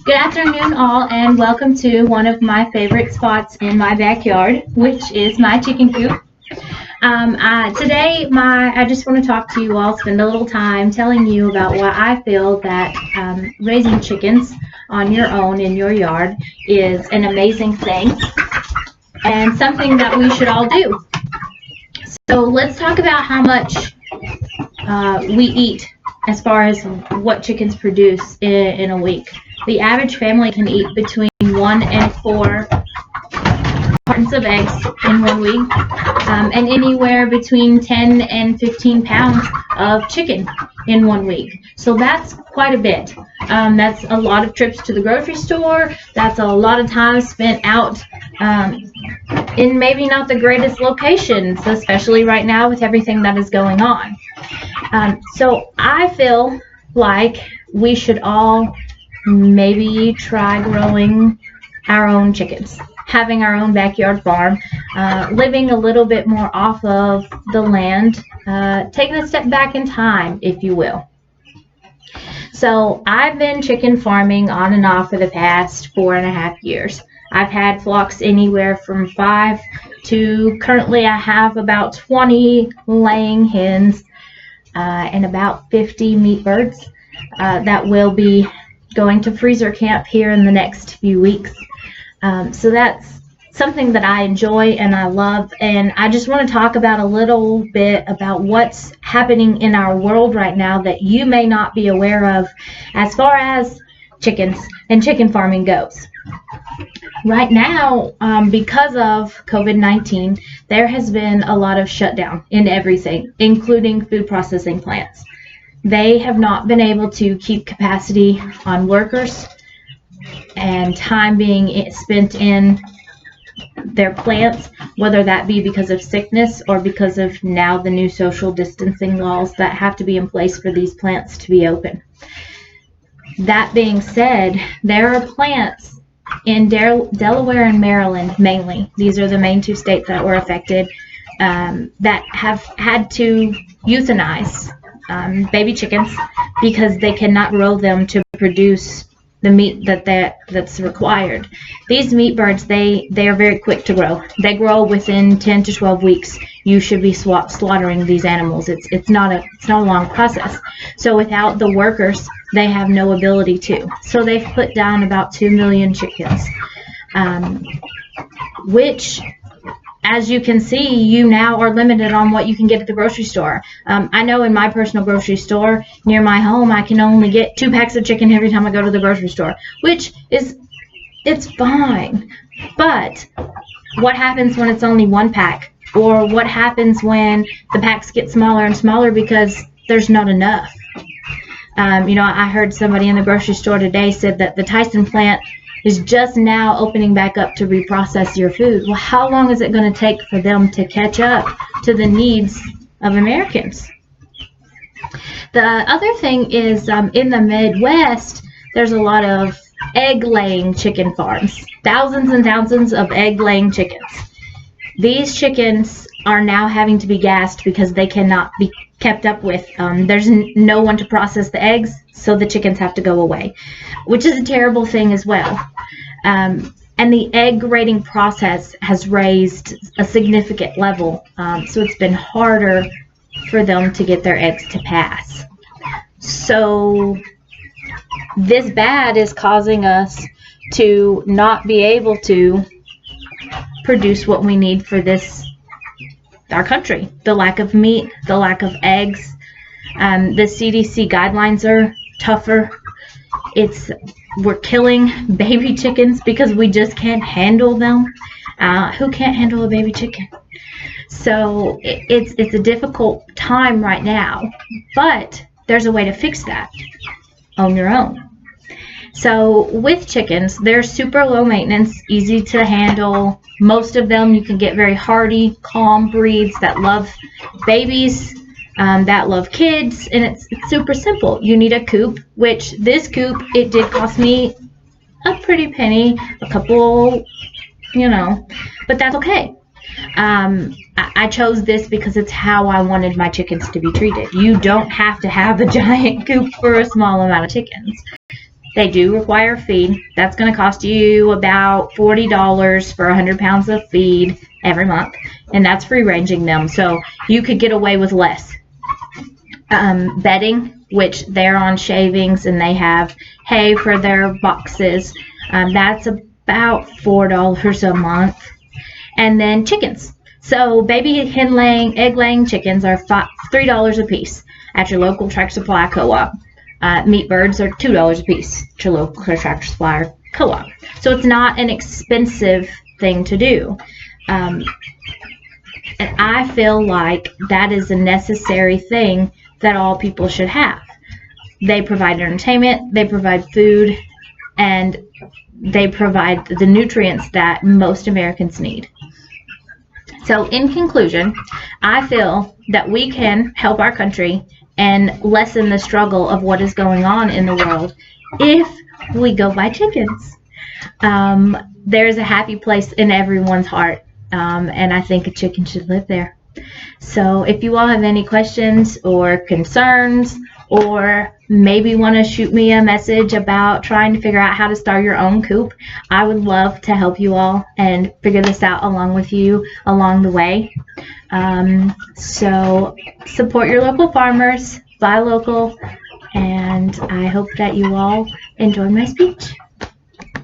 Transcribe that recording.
Good afternoon, all, and welcome to one of my favorite spots in my backyard, which is my chicken coop. Today, I just want to talk to you all, spend a little time telling you about why I feel that raising chickens on your own in your yard is an amazing thing and something that we should all do. So let's talk about how much we eat as far as what chickens produce in a week. The average family can eat between 1 and 4 cartons of eggs in 1 week, and anywhere between 10 and 15 pounds of chicken in 1 week. So that's quite a bit. That's a lot of trips to the grocery store. That's a lot of time spent out in maybe not the greatest locations, especially right now with everything that is going on. So I feel like we should all maybe try growing our own chickens, having our own backyard farm, living a little bit more off of the land, taking a step back in time, if you will. So I've been chicken farming on and off for the past 4.5 years. I've had flocks anywhere from 5 to currently I have about 20 laying hens and about 50 meat birds that will be going to freezer camp here in the next few weeks. So that's something that I enjoy and I love, and I just want to talk about a little bit about what's happening in our world right now that you may not be aware of as far as chickens and chicken farming goes. Right now, because of COVID-19, there has been a lot of shutdown in everything, including food processing plants. They have not been able to keep capacity on workers and time being spent in their plants, whether that be because of sickness or because of now the new social distancing laws that have to be in place for these plants to be open. That being said, there are plants in Delaware and Maryland mainly. These are the main 2 states that were affected that have had to euthanize baby chickens because they cannot grow them to produce the meat that's required. These meat birds, they are very quick to grow. They grow within 10 to 12 weeks. You should be slaughtering these animals. It's not a long process. So without the workers, they have no ability to. So they've put down about 2 million chickens, which, as you can see, you now are limited on what you can get at the grocery store. I know in my personal grocery store near my home, I can only get 2 packs of chicken every time I go to the grocery store, which it's fine. But what happens when it's only 1 pack? Or what happens when the packs get smaller and smaller because there's not enough? I heard somebody in the grocery store today said that the Tyson plant is just now opening back up to reprocess your food. Well, how long is it going to take for them to catch up to the needs of Americans? The other thing is in the Midwest, there's a lot of egg-laying chicken farms, thousands and thousands of egg-laying chickens. These chickens are now having to be gassed because they cannot be kept up with. There's no one to process the eggs, so the chickens have to go away, which is a terrible thing as well. And the egg grading process has raised a significant level, so it's been harder for them to get their eggs to pass. So this bad is causing us to not be able to produce what we need for our country. The lack of meat, the lack of eggs. The CDC guidelines are tougher. We're killing baby chickens because we just can't handle them. Who can't handle a baby chicken? So it's a difficult time right now, but there's a way to fix that on your own. So with chickens, they're super low maintenance, easy to handle. Most of them you can get very hardy, calm breeds that love babies, that love kids, and it's super simple. You need a coop, which this coop, it did cost me a pretty penny, a couple, but that's okay. I chose this because it's how I wanted my chickens to be treated. You don't have to have a giant coop for a small amount of chickens. They do require feed. That's going to cost you about $40 for 100 pounds of feed every month, and that's free ranging them, so you could get away with less. Bedding, which they're on shavings, and they have hay for their boxes. That's about $4 a month. And then chickens. So baby hen laying, egg laying chickens are $3 a piece at your local Tractor Supply co-op. Meat birds are $2 a piece at your local Tractor Supply co-op. So it's not an expensive thing to do. And I feel like that is a necessary thing that all people should have. They provide entertainment, they provide food, and they provide the nutrients that most Americans need. So in conclusion, I feel that we can help our country and lessen the struggle of what is going on in the world if we go buy chickens. There's a happy place in everyone's heart, and I think a chicken should live there. So if you all have any questions or concerns, or maybe want to shoot me a message about trying to figure out how to start your own coop, I would love to help you all and figure this out along with you along the way. So support your local farmers, buy local, and I hope that you all enjoy my speech.